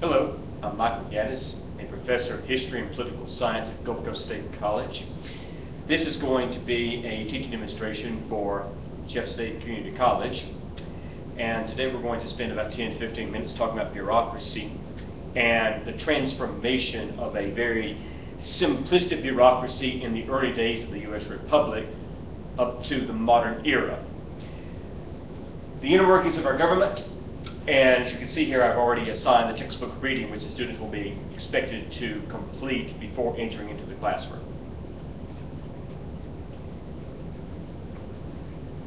Hello, I'm Michael Gaddis, a professor of history and political science at Gulf Coast State College. This is going to be a teaching demonstration for Jeff State Community College. And today we're going to spend about 10-15 minutes talking about bureaucracy and the transformation of a very simplistic bureaucracy in the early days of the U.S. Republic up to the modern era. The inner workings of our government. And as you can see here, I've already assigned the textbook reading, which the students will be expected to complete before entering into the classroom.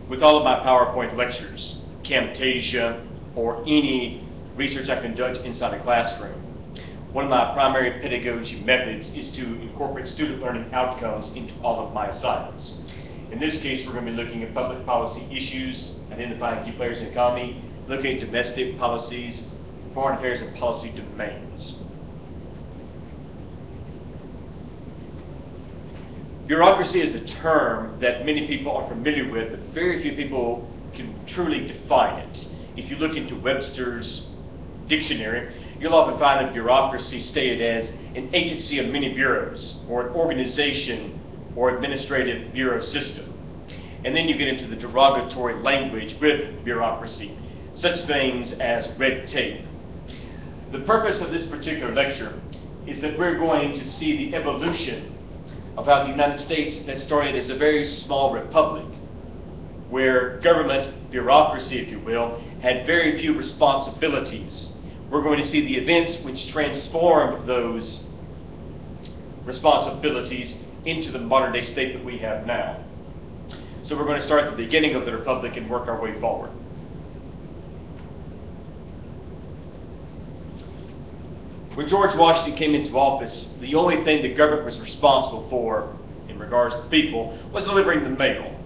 With all of my PowerPoint lectures, Camtasia, or any research I conduct inside a classroom, one of my primary pedagogy methods is to incorporate student learning outcomes into all of my assignments. In this case, we're going to be looking at public policy issues, identifying key players in the economy, looking at domestic policies, foreign affairs, and policy domains. Bureaucracy is a term that many people are familiar with, but very few people can truly define it. If you look into Webster's dictionary, you'll often find that bureaucracy stated as an agency of many bureaus, or an organization or administrative bureau system. And then you get into the derogatory language with bureaucracy, such things as red tape. The purpose of this particular lecture is that we're going to see the evolution of how the United States, that started as a very small republic, where government, bureaucracy if you will, had very few responsibilities. We're going to see the events which transformed those responsibilities into the modern day state that we have now. So we're going to start at the beginning of the republic and work our way forward. When George Washington came into office, the only thing the government was responsible for in regards to people was delivering the mail.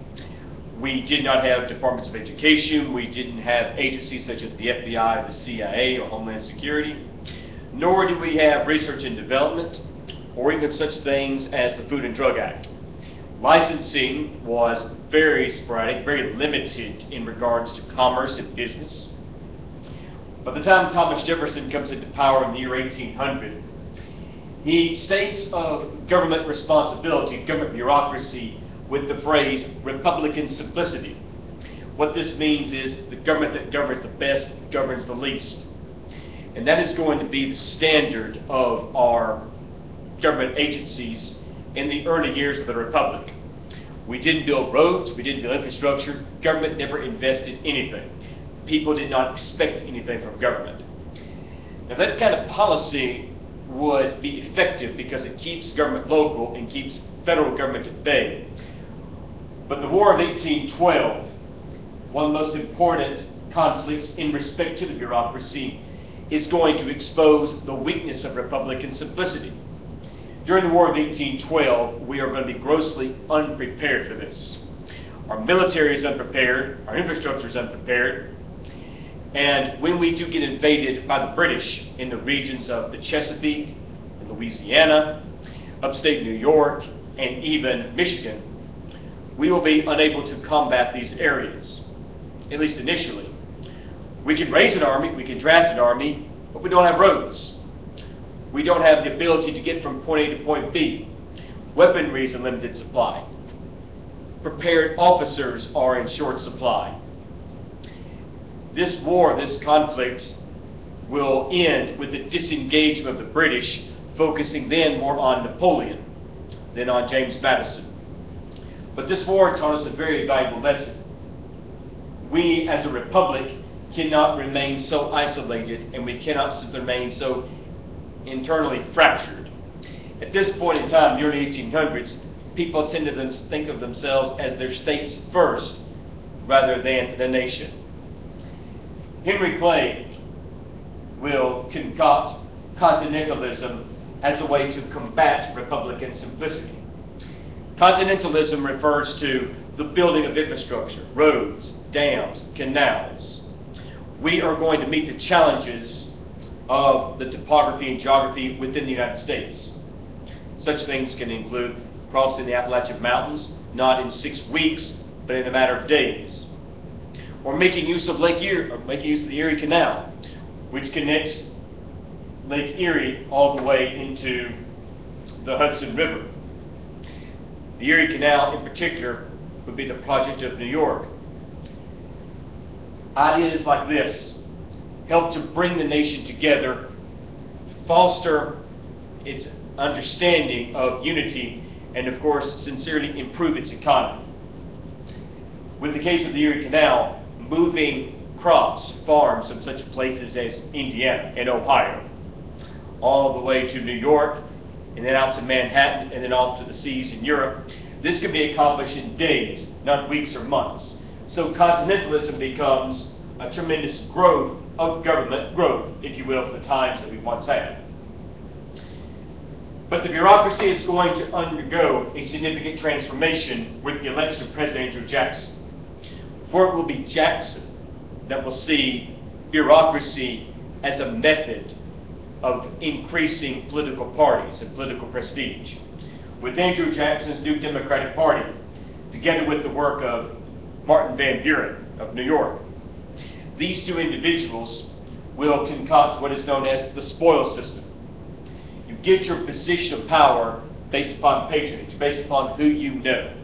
We did not have departments of education, we didn't have agencies such as the FBI, the CIA, or Homeland Security, nor did we have research and development, or even such things as the Food and Drug Act. Licensing was very sporadic, very limited in regards to commerce and business. By the time Thomas Jefferson comes into power in the year 1800, he states of government responsibility, government bureaucracy, with the phrase Republican simplicity. What this means is the government that governs the best governs the least. And that is going to be the standard of our government agencies in the early years of the Republic. We didn't build roads, we didn't build infrastructure, government never invested anything. People did not expect anything from government. Now that kind of policy would be effective because it keeps government local and keeps federal government at bay. But the War of 1812, one of the most important conflicts in respect to the bureaucracy, is going to expose the weakness of Republican simplicity. During the War of 1812, we are going to be grossly unprepared for this. Our military is unprepared, our infrastructure is unprepared, and when we do get invaded by the British in the regions of the Chesapeake, and Louisiana, upstate New York, and even Michigan, we will be unable to combat these areas, at least initially. We can raise an army, we can draft an army, but we don't have roads. We don't have the ability to get from point A to point B. Weaponry is in limited supply. Prepared officers are in short supply. This war, this conflict, will end with the disengagement of the British, focusing then more on Napoleon than on James Madison. But this war taught us a very valuable lesson. We, as a republic, cannot remain so isolated, and we cannot remain so internally fractured. At this point in time, in the early 1800s, people tended to think of themselves as their states first, rather than the nation. Henry Clay will concoct continentalism as a way to combat Republican simplicity. Continentalism refers to the building of infrastructure, roads, dams, canals. We are going to meet the challenges of the topography and geography within the United States. Such things can include crossing the Appalachian Mountains, not in 6 weeks, but in a matter of days. Or making use of the Erie Canal, which connects Lake Erie all the way into the Hudson River. The Erie Canal in particular would be the project of New York. Ideas like this help to bring the nation together, foster its understanding of unity, and of course sincerely improve its economy. With the case of the Erie Canal, moving crops, farms from such places as Indiana and Ohio, all the way to New York, and then out to Manhattan, and then off to the seas in Europe. This could be accomplished in days, not weeks or months. So continentalism becomes a tremendous growth of government growth, if you will, for the times that we once had. But the bureaucracy is going to undergo a significant transformation with the election of President Andrew Jackson. For it will be Jackson that will see bureaucracy as a method of increasing political parties and political prestige. With Andrew Jackson's new Democratic Party, together with the work of Martin Van Buren of New York, these two individuals will concoct what is known as the spoils system. You get your position of power based upon patronage, based upon who you know.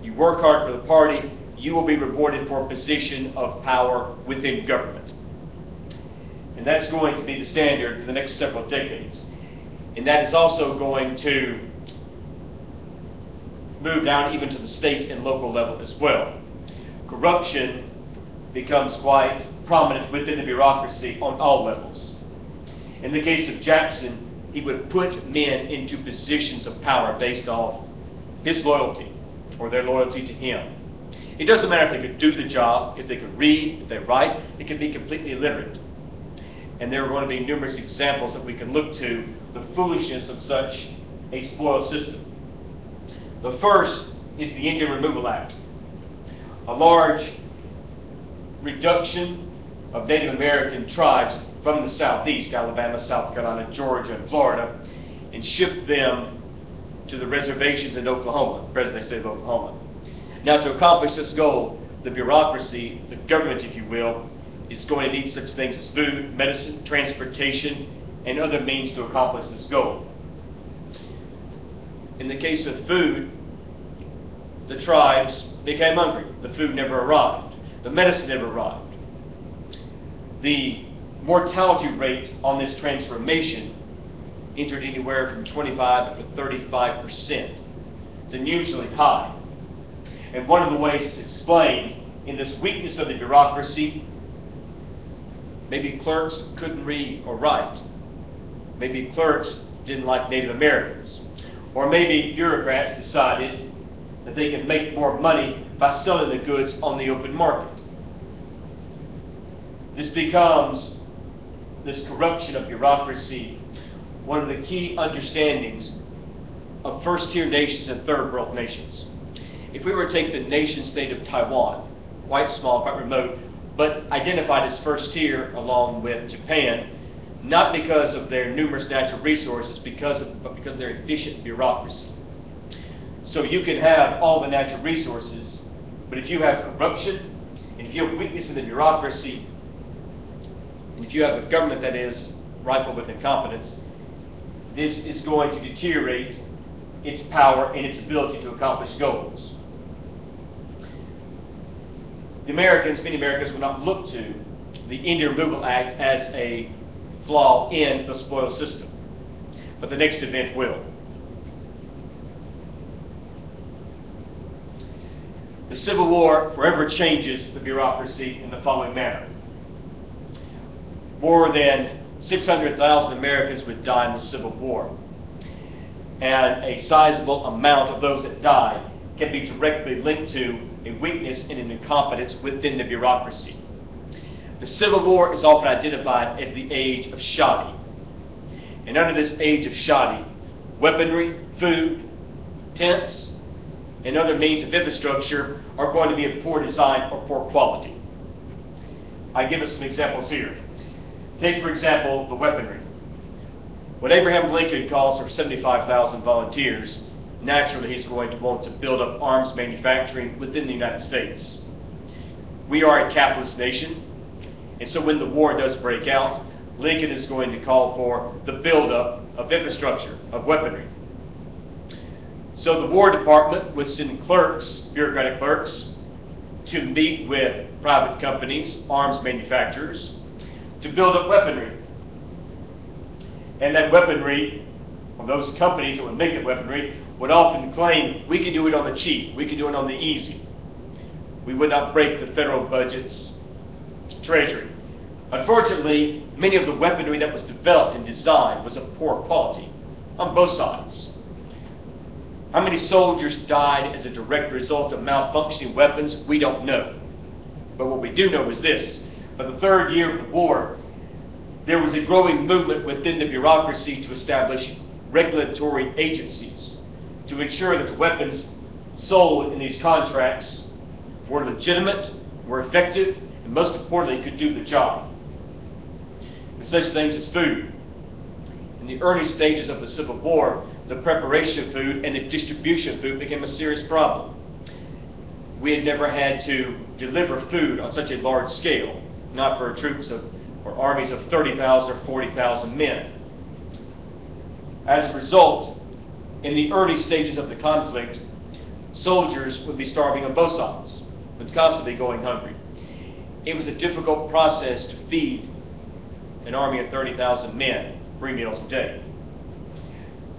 You work hard for the party, you will be rewarded for a position of power within government. And that's going to be the standard for the next several decades. And that is also going to move down even to the state and local level as well. Corruption becomes quite prominent within the bureaucracy on all levels. In the case of Jackson, he would put men into positions of power based off his loyalty or their loyalty to him. It doesn't matter if they could do the job, if they could read, if they write, they could be completely illiterate. And there are going to be numerous examples that we can look to the foolishness of such a spoils system. The first is the Indian Removal Act, a large reduction of Native American tribes from the southeast, Alabama, South Carolina, Georgia, and Florida, and shipped them to the reservations in Oklahoma, the present-day state of Oklahoma. Now, to accomplish this goal, the bureaucracy, the government, if you will, is going to need such things as food, medicine, transportation, and other means to accomplish this goal. In the case of food, the tribes became hungry. The food never arrived. The medicine never arrived. The mortality rate on this transformation entered anywhere from 25 to 35%. It's unusually high. And one of the ways it's explained in this weakness of the bureaucracy, maybe clerks couldn't read or write. Maybe clerks didn't like Native Americans. Or maybe bureaucrats decided that they could make more money by selling the goods on the open market. This becomes, this corruption of bureaucracy, one of the key understandings of first-tier nations and third-world nations. If we were to take the nation-state of Taiwan, quite small, quite remote, but identified as first-tier along with Japan, not because of their numerous natural resources, but because of their efficient bureaucracy. So you can have all the natural resources, but if you have corruption, and if you have weakness in the bureaucracy, and if you have a government that is rife with incompetence, this is going to deteriorate its power and its ability to accomplish goals. The Americans, many Americans, will not look to the Indian Removal Act as a flaw in the spoils system, but the next event will. The Civil War forever changes the bureaucracy in the following manner. More than 600,000 Americans would die in the Civil War, and a sizable amount of those that died can be directly linked to a weakness and an incompetence within the bureaucracy. The Civil War is often identified as the age of shoddy. And under this age of shoddy, weaponry, food, tents, and other means of infrastructure are going to be of poor design or poor quality. I give us some examples here. Take, for example, the weaponry. When Abraham Lincoln calls for 75,000 volunteers, naturally he's going to want to build up arms manufacturing within the United States. We are a capitalist nation, and so when the war does break out, Lincoln is going to call for the buildup of infrastructure, of weaponry. So the War Department would send clerks, bureaucratic clerks, to meet with private companies, arms manufacturers, to build up weaponry. And that weaponry, or those companies that would make the weaponry, would often claim, we can do it on the cheap, we can do it on the easy. We would not break the federal budget's treasury. Unfortunately, many of the weaponry that was developed and designed was of poor quality on both sides. How many soldiers died as a direct result of malfunctioning weapons? We don't know. But what we do know is this. By the third year of the war, there was a growing movement within the bureaucracy to establish regulatory agencies to ensure that the weapons sold in these contracts were legitimate, were effective, and most importantly, could do the job. And such things as food. In the early stages of the Civil War, the preparation of food and the distribution of food became a serious problem. We had never had to deliver food on such a large scale, not for troops or armies of 30,000 or 40,000 men. As a result, in the early stages of the conflict, soldiers would be starving on both sides, would constantly going hungry. It was a difficult process to feed an army of 30,000 men 3 meals a day.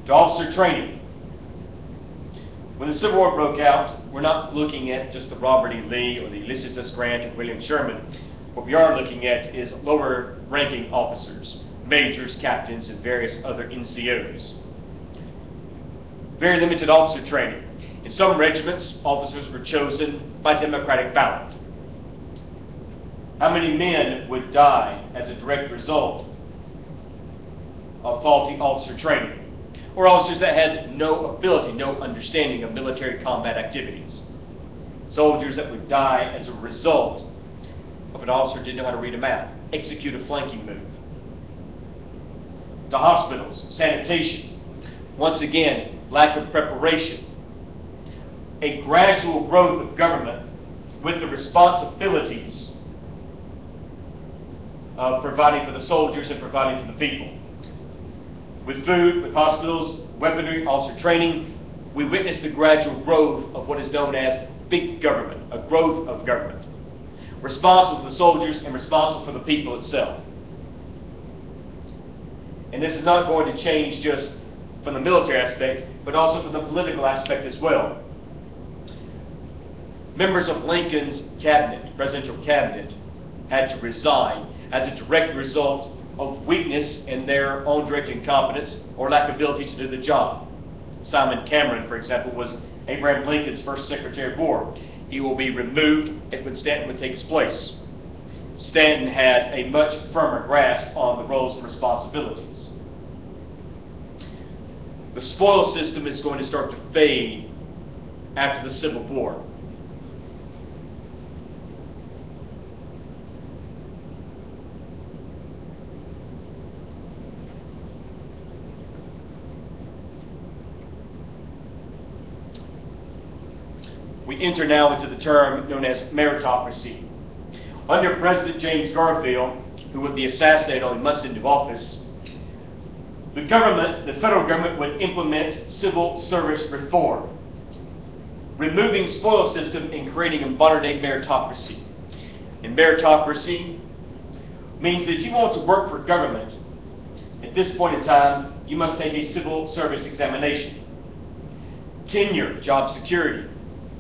To officer training. When the Civil War broke out, we're not looking at just the Robert E. Lee or the Ulysses S. Grant or William Sherman. What we are looking at is lower ranking officers, majors, captains, and various other NCOs. Very limited officer training. In some regiments, officers were chosen by democratic ballot. How many men would die as a direct result of faulty officer training? Or officers that had no ability, no understanding of military combat activities. Soldiers that would die as a result of an officer who didn't know how to read a map, execute a flanking move. To hospitals, sanitation. Once again, lack of preparation. A gradual growth of government with the responsibilities of providing for the soldiers and providing for the people. With food, with hospitals, weaponry, officer training, we witnessed the gradual growth of what is known as big government, a growth of government, responsible for the soldiers and responsible for the people itself. And this is not going to change just from the military aspect, but also from the political aspect as well. Members of Lincoln's cabinet, presidential cabinet, had to resign as a direct result of weakness in their own direct incompetence or lack of ability to do the job. Simon Cameron, for example, was Abraham Lincoln's first Secretary of War. He will be removed when Stanton would take his place. Stanton had a much firmer grasp on the roles and responsibilities. The spoil system is going to start to fade after the Civil War. We enter now into the term known as meritocracy. Under President James Garfield, who would be assassinated only months into office, the federal government would implement civil service reform, removing spoil system and creating a modern-day meritocracy. And meritocracy means that if you want to work for government, at this point in time, you must take a civil service examination. Tenure, job security,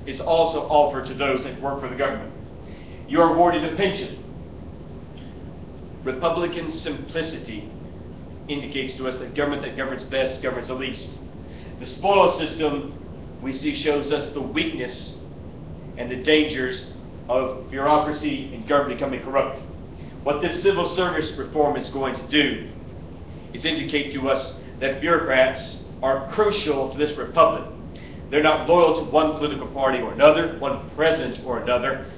is also offered to those that work for the government. You are awarded a pension. Republican simplicity indicates to us that government that governs best governs the least. The spoil system we see shows us the weakness and the dangers of bureaucracy and government becoming corrupt. What this civil service reform is going to do is indicate to us that bureaucrats are crucial to this republic. They're not loyal to one political party or another, one president or another,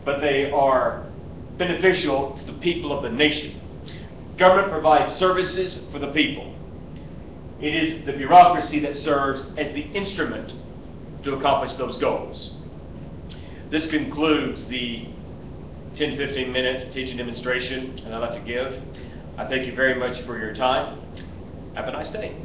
but they are beneficial to the people of the nation. Government provides services for the people. It is the bureaucracy that serves as the instrument to accomplish those goals. This concludes the 10-15 minute teaching demonstration that I'd like to give. I thank you very much for your time. Have a nice day.